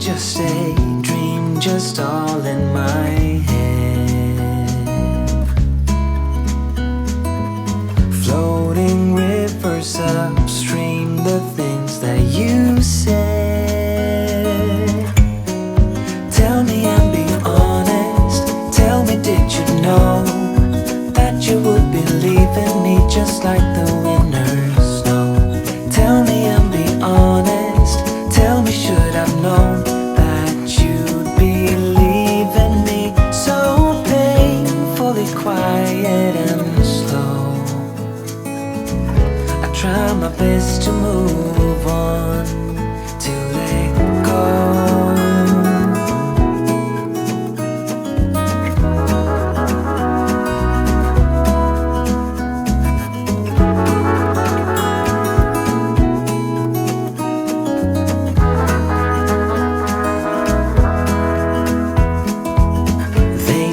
just a dream, just all in my head. Floating rivers upstream, the things that you said. Tell me and be honest, tell me, did you know that you would believe in me just like the winners know? Tell me and be honest, tell me, should I've known that you'd believe in me? So painfully quiet and slow, I try my best to move on, to let go.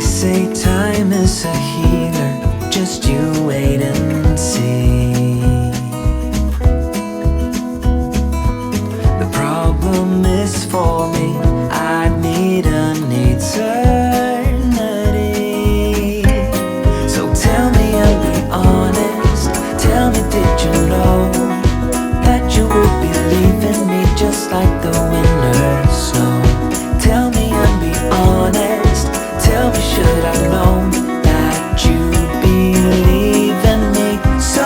Say time is a healer, just you wait and see. The problem is for me, I need an eternity. So tell me and be honest, tell me, did you know that you would believe in me just like the winners know? Tell me and be honest, tell me, should I've known that you'd believe in me? So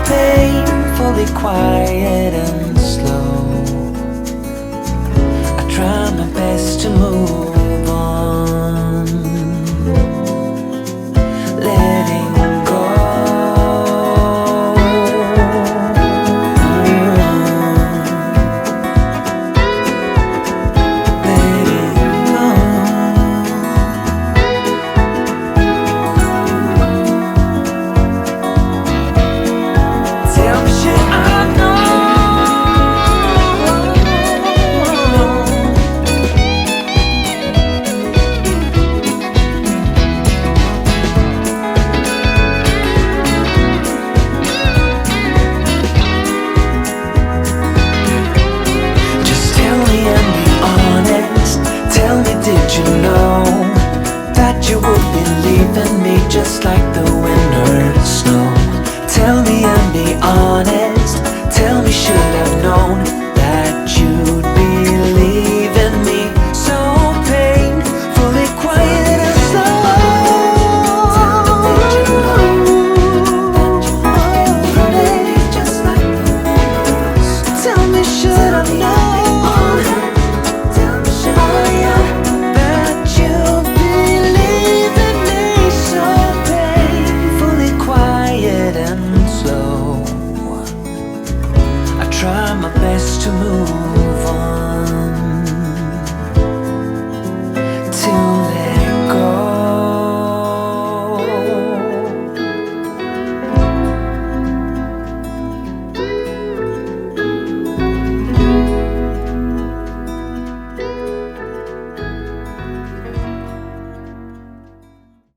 painfully quiet and slow, I try my best to move